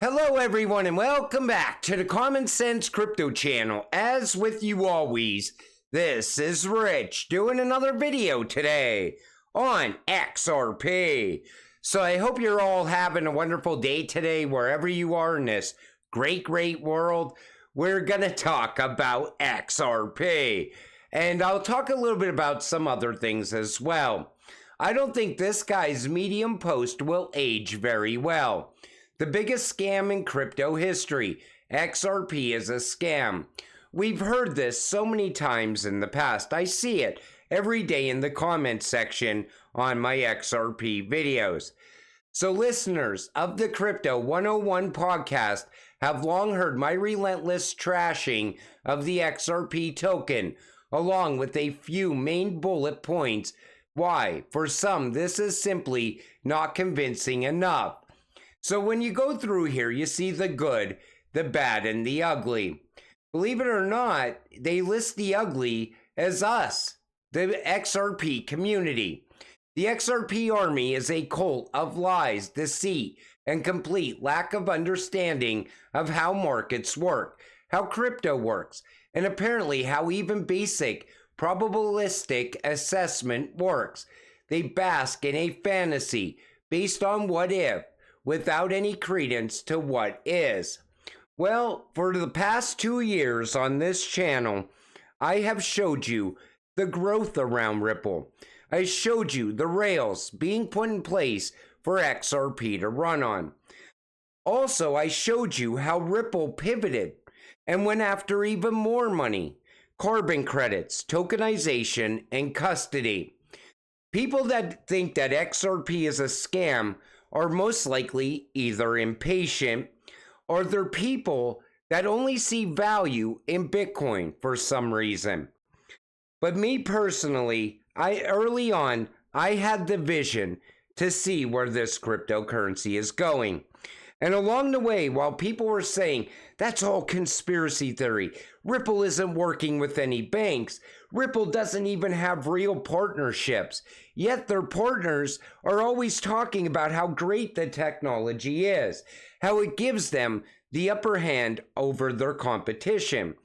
Hello everyone and welcome back to the Common Sense Crypto channel. As with you always, this is Rich doing another video today on XRP. So I hope you're all having a wonderful day today wherever you are in this great world. We're gonna talk about XRP and I'll talk a little bit about some other things as well. I don't think this guy's Medium post will age very well. The biggest scam in crypto history. XRP is a scam. We've heard this so many times in the past. I see it every day in the comment section on my XRP videos. So listeners of the Crypto 101 podcast have long heard my relentless trashing of the XRP token, along with a few main bullet points why, for some, this is simply not convincing enough. So when you go through here, you see the good, the bad, and the ugly. Believe it or not, they list the ugly as us, the XRP community. The XRP army is a cult of lies, deceit, and complete lack of understanding of how markets work, how crypto works, and apparently how even basic probabilistic assessment works. They bask in a fantasy based on what if, without any credence to what is. Well, for the past 2 years on this channel, I have showed you the growth around Ripple. I showed you the rails being put in place for XRP to run on. Also, I showed you how Ripple pivoted and went after even more money, carbon credits, tokenization, and custody. People that think that XRP is a scam are most likely either impatient or they're people that only see value in Bitcoin for some reason. But me personally, early on, I had the vision to see where this cryptocurrency is going. And along the way, while people were saying, that's all conspiracy theory, Ripple isn't working with any banks, Ripple doesn't even have real partnerships, yet their partners are always talking about how great the technology is, how it gives them the upper hand over their competition.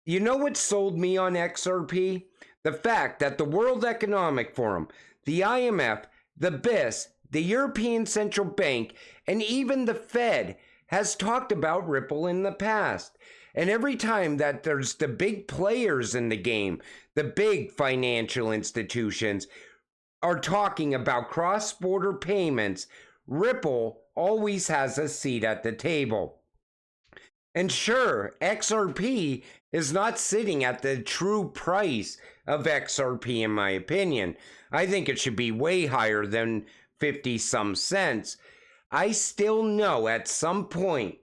You know what sold me on XRP? The fact that the World Economic Forum, the IMF, the BIS, the European Central Bank, and even the Fed has talked about Ripple in the past. And every time that there's the big players in the game, the big financial institutions are talking about cross-border payments, Ripple always has a seat at the table. And sure, XRP is not sitting at the true price of XRP in my opinion. I think it should be way higher than 50 some cents. I still know at some point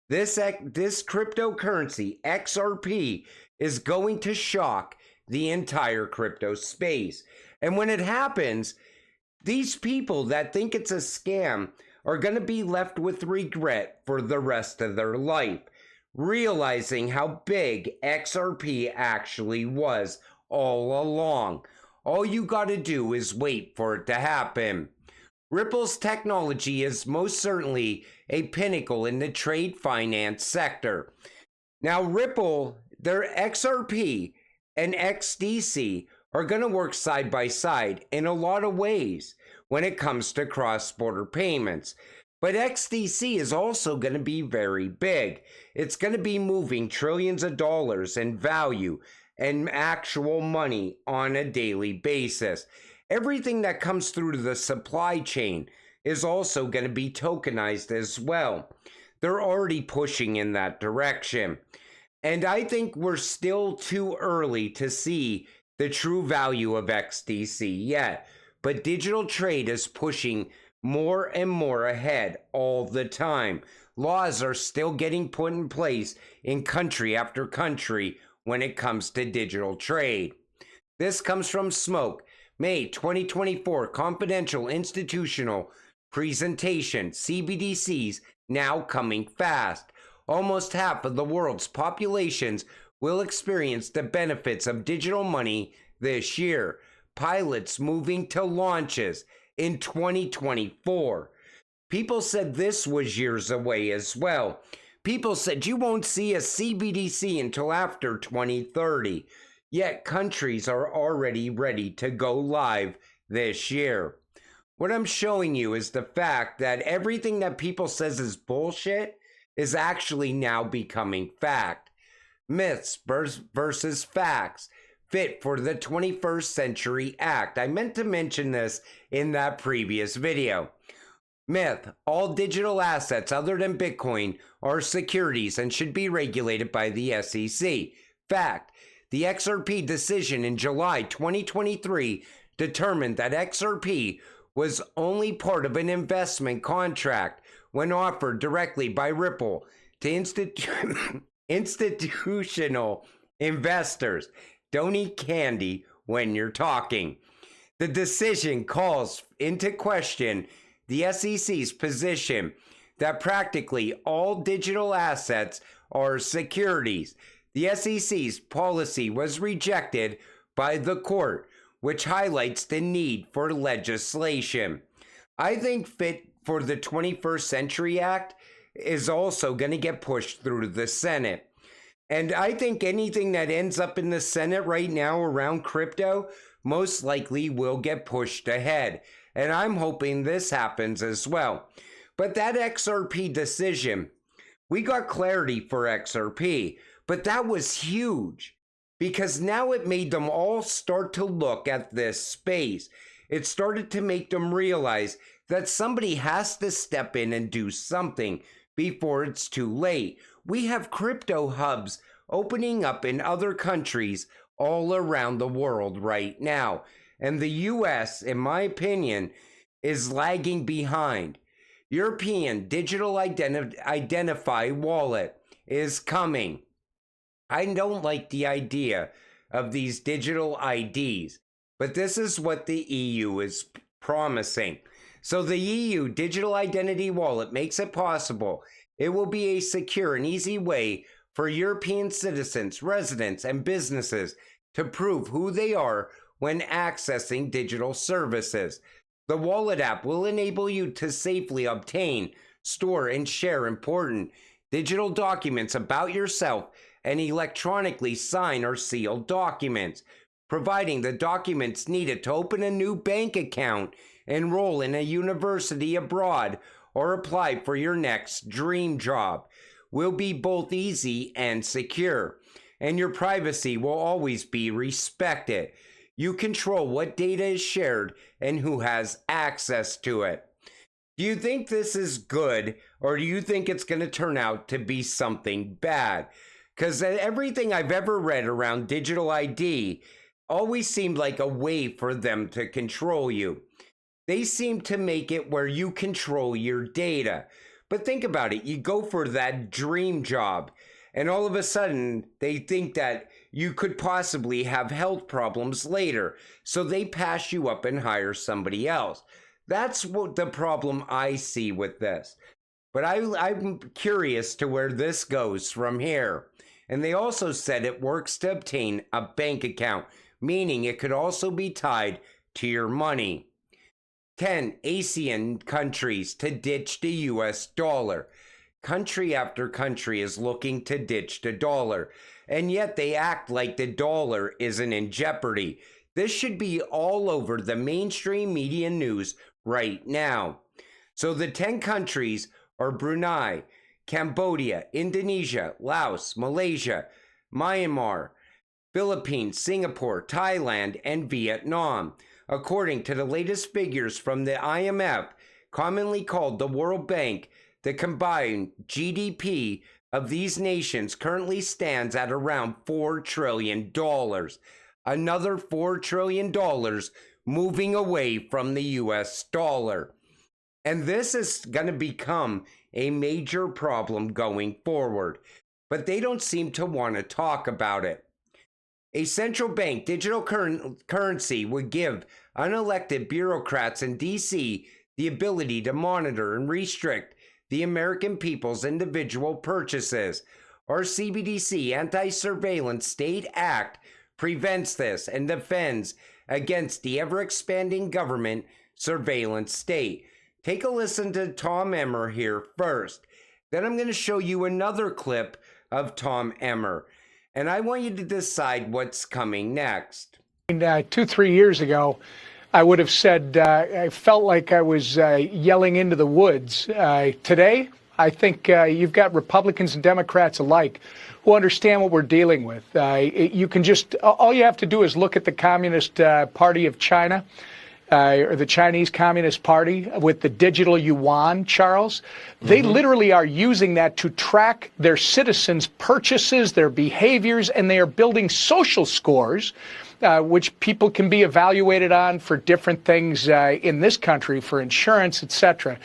this cryptocurrency, XRP, is going to shock the entire crypto space. And when it happens, these people that think it's a scam are going to be left with regret for the rest of their life, realizing how big XRP actually was all along. All you got to do is wait for it to happen. Ripple's technology is most certainly a pinnacle in the trade finance sector. Now, Ripple, their XRP and XDC are going to work side by side in a lot of ways when it comes to cross-border payments. But XDC is also going to be very big. It's going to be moving trillions of dollars in value and actual money on a daily basis. Everything that comes through to the supply chain is also going to be tokenized as well. They're already pushing in that direction. And I think we're still too early to see the true value of XDC yet. But digital trade is pushing more and more ahead all the time. Laws are still getting put in place in country after country when it comes to digital trade. This comes from Smoke. May 2024 Confidential Institutional Presentation, CBDCs now coming fast. Almost half of the world's populations will experience the benefits of digital money this year. Pilots moving to launches in 2024. People said this was years away as well. People said you won't see a CBDC until after 2030. Yet countries are already ready to go live this year. What I'm showing you is the fact that everything that people says is bullshit is actually now becoming fact. Myths versus facts. Fit for the 21st Century Act. I meant to mention this in that previous video. Myth: all digital assets other than Bitcoin are securities and should be regulated by the SEC. Fact: the XRP decision in July 2023 determined that XRP was only part of an investment contract when offered directly by Ripple to institutional investors. Don't eat candy when you're talking. The decision calls into question the SEC's position that practically all digital assets are securities. The SEC's policy was rejected by the court, which highlights the need for legislation. I think Fit for the 21st Century Act is also going to get pushed through the Senate. And I think anything that ends up in the Senate right now around crypto most likely will get pushed ahead. And I'm hoping this happens as well. But that XRP decision, we got clarity for XRP, but that was huge because now it made them all start to look at this space. It started to make them realize that somebody has to step in and do something before it's too late. We have crypto hubs opening up in other countries all around the world right now. And the US, in my opinion, is lagging behind. European Digital Identify Wallet is coming. I don't like the idea of these digital IDs, but this is what the EU is promising. So the EU Digital Identity Wallet makes it possible. It will be a secure and easy way for European citizens, residents, and businesses to prove who they are when accessing digital services. The wallet app will enable you to safely obtain, store, and share important digital documents about yourself and electronically sign or seal documents, providing the documents needed to open a new bank account, enroll in a university abroad, or apply for your next dream job will be both easy and secure, and your privacy will always be respected. You control what data is shared and who has access to it. Do you think this is good, or do you think it's going to turn out to be something bad? Because everything I've ever read around digital ID always seemed like a way for them to control you. They seem to make it where you control your data. But think about it. You go for that dream job, and all of a sudden, they think that you could possibly have health problems later. So they pass you up and hire somebody else. That's what the problem I see with this. But I'm curious to where this goes from here. And they also said it works to obtain a bank account, meaning it could also be tied to your money. 10 ASEAN countries to ditch the US dollar. Country after country is looking to ditch the dollar, and yet they act like the dollar isn't in jeopardy. This should be all over the mainstream media news right now. So the 10 countries are Brunei, Cambodia, Indonesia, Laos, Malaysia, Myanmar, Philippines, Singapore, Thailand, and Vietnam. According to the latest figures from the IMF, commonly called the World Bank, the combined GDP of these nations currently stands at around $4 trillion. Another $4 trillion moving away from the US dollar. And this is going to become a major problem going forward. But they don't seem to want to talk about it. A central bank digital currency would give unelected bureaucrats in DC the ability to monitor and restrict the American people's individual purchases. Our CBDC Anti-Surveillance State Act prevents this and defends against the ever-expanding government surveillance state. Take a listen to Tom Emmer here first. Then I'm going to show you another clip of Tom Emmer. And I want you to decide what's coming next. 2-3 years ago, I would have said I felt like I was yelling into the woods. Today, I think you've got Republicans and Democrats alike who understand what we're dealing with. You can just, all you have to do is look at the Communist Party of China, or the Chinese Communist Party with the digital yuan, Charles. They literally are using that to track their citizens' purchases, their behaviors, and they are building social scores, which people can be evaluated on for different things in this country, for insurance, etc.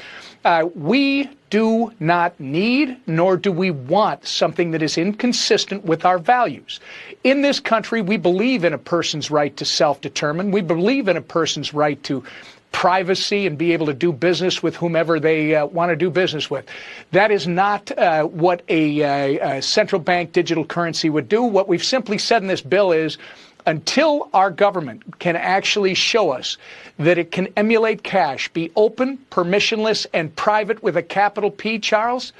We do not need, nor do we want, something that is inconsistent with our values. In this country, we believe in a person's right to self-determine. We believe in a person's right to privacy and be able to do business with whomever they want to do business with. That is not what a central bank digital currency would do. What we've simply said in this bill is, until our government can actually show us that it can emulate cash, be open, permissionless, and private with a capital P, Charles,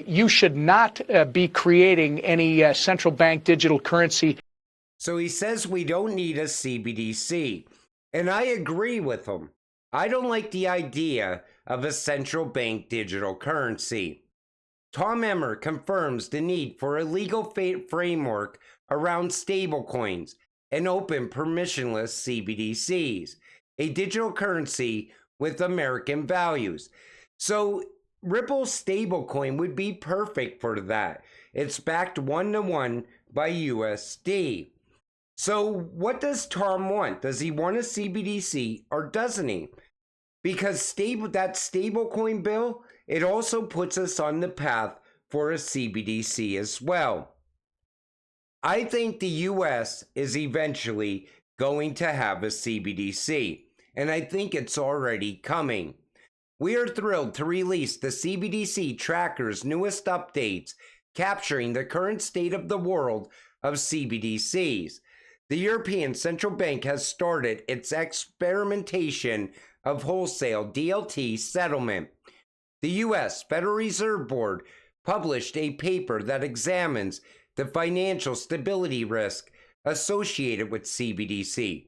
you should not be creating any central bank digital currency. So he says we don't need a CBDC. And I agree with him. I don't like the idea of a central bank digital currency. Tom Emmer confirms the need for a legal framework around stablecoins and open permissionless CBDCs, a digital currency with American values. So Ripple stablecoin would be perfect for that. It's backed 1-to-1 by USD. So what does Tom want? Does he want a CBDC or doesn't he? Because that stablecoin bill, it also puts us on the path for a CBDC as well. I think the US is eventually going to have a CBDC, and I think it's already coming. We are thrilled to release the CBDC Tracker's newest updates, capturing the current state of the world of CBDCs. The European Central Bank has started its experimentation of wholesale DLT settlement. The US Federal Reserve Board published a paper that examines the financial stability risk associated with CBDC.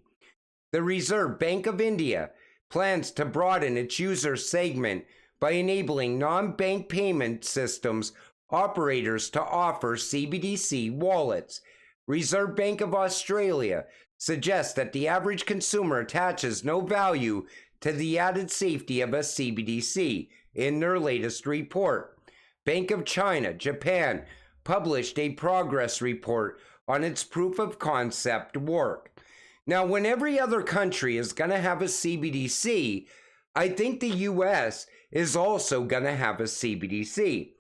The Reserve Bank of India plans to broaden its user segment by enabling non-bank payment systems operators to offer CBDC wallets. Reserve Bank of Australia suggests that the average consumer attaches no value to the added safety of a CBDC in their latest report. Bank of China, Japan, published a progress report on its proof of concept work. Now, when every other country is going to have a CBDC, I think the US is also going to have a CBDC.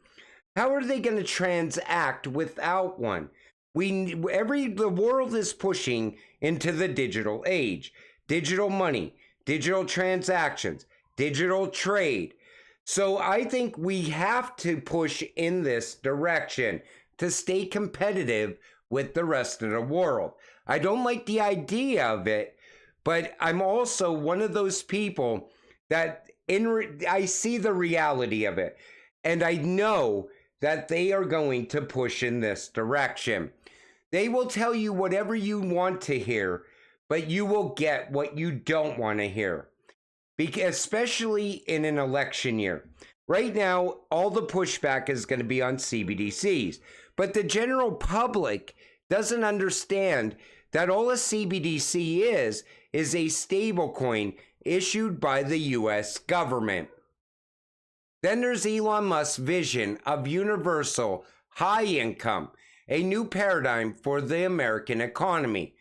How are they going to transact without one? The world is pushing into the digital age. Digital money, digital transactions, digital trade. So I think we have to push in this direction to stay competitive with the rest of the world. I don't like the idea of it, but I'm also one of those people that I see the reality of it, and I know that they are going to push in this direction. They will tell you whatever you want to hear, but you will get what you don't want to hear, especially in an election year. Right now, all the pushback is going to be on CBDCs, but the general public doesn't understand that all a CBDC is a stablecoin issued by the US government. Then there's Elon Musk's vision of universal high income, a new paradigm for the American economy.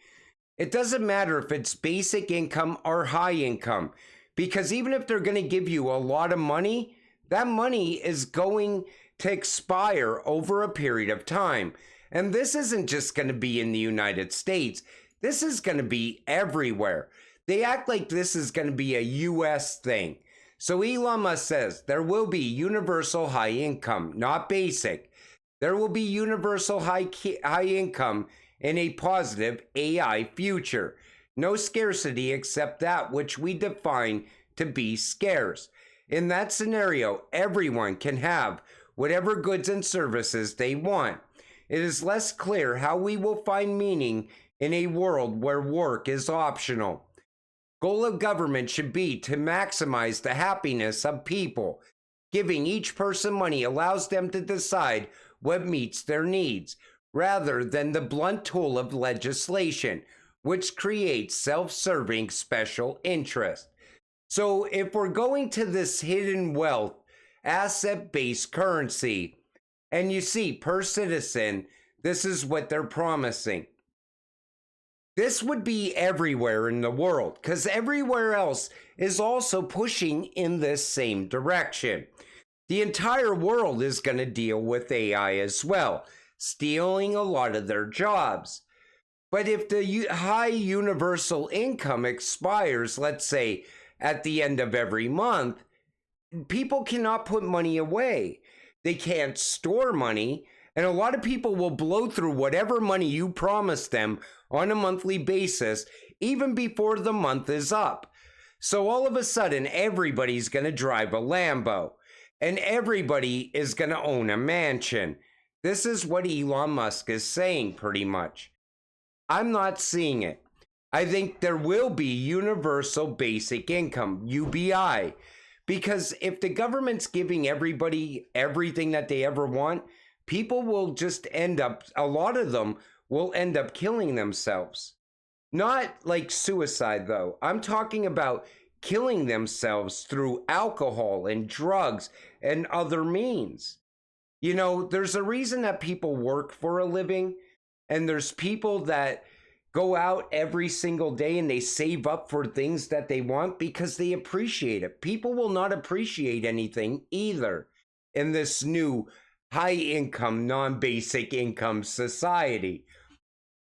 It doesn't matter if it's basic income or high income, because even if they're going to give you a lot of money, that money is going to expire over a period of time. And this isn't just going to be in the United States. This is going to be everywhere. They act like this is going to be a US thing. So Elon Musk says there will be universal high income, not basic. There will be universal high income in a positive AI future. No scarcity except that which we define to be scarce. In that scenario, everyone can have whatever goods and services they want. It is less clear how we will find meaning in a world where work is optional. Goal of government should be to maximize the happiness of people. Giving each person money allows them to decide what meets their needs, rather than the blunt tool of legislation, which creates self-serving special interest. So if we're going to this hidden wealth, asset-based currency, and you see, per citizen, this is what they're promising. This would be everywhere in the world, because everywhere else is also pushing in this same direction. The entire world is going to deal with AI as well, stealing a lot of their jobs. But if the high universal income expires, let's say, at the end of every month, people cannot put money away. They can't store money, and a lot of people will blow through whatever money you promise them on a monthly basis, even before the month is up. So all of a sudden, everybody's going to drive a Lambo, and everybody is going to own a mansion. This is what Elon Musk is saying, pretty much. I'm not seeing it. I think there will be universal basic income, UBI, because if the government's giving everybody everything that they ever want, people will just end up, a lot of them will end up killing themselves. Not like suicide, though. I'm talking about killing themselves through alcohol and drugs and other means. You know, there's a reason that people work for a living, and there's people that go out every single day and they save up for things that they want because they appreciate it. People will not appreciate anything either in this new high income, non-basic income society.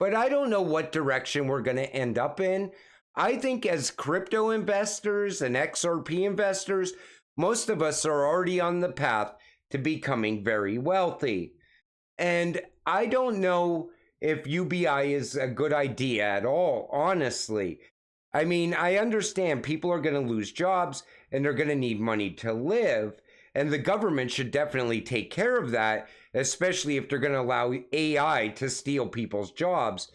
But I don't know what direction we're going to end up in. I think as crypto investors and XRP investors, most of us are already on the path to becoming very wealthy. And I don't know if UBI is a good idea at all, honestly. I mean, I understand people are going to lose jobs and they're going to need money to live. And the government should definitely take care of that, especially if they're going to allow AI to steal people's jobs.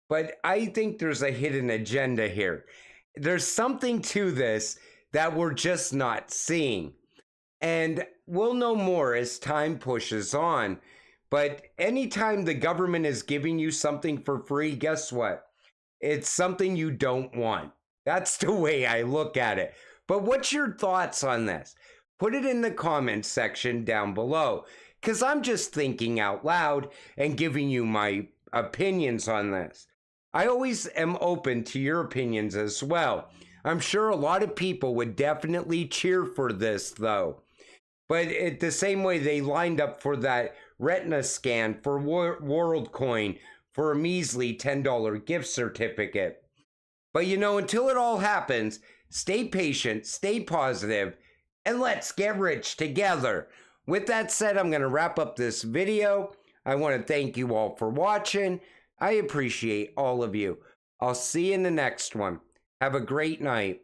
But I think there's a hidden agenda here. There's something to this that we're just not seeing. And we'll know more as time pushes on. But anytime the government is giving you something for free, guess what? It's something you don't want. That's the way I look at it. But what's your thoughts on this? Put it in the comments section down below, because I'm just thinking out loud and giving you my opinions on this. I always am open to your opinions as well. I'm sure a lot of people would definitely cheer for this, though. But the same way they lined up for that retina scan for WorldCoin for a measly $10 gift certificate. But you know, until it all happens, stay patient, stay positive, and let's get rich together. With that said, I'm going to wrap up this video. I want to thank you all for watching. I appreciate all of you. I'll see you in the next one. Have a great night.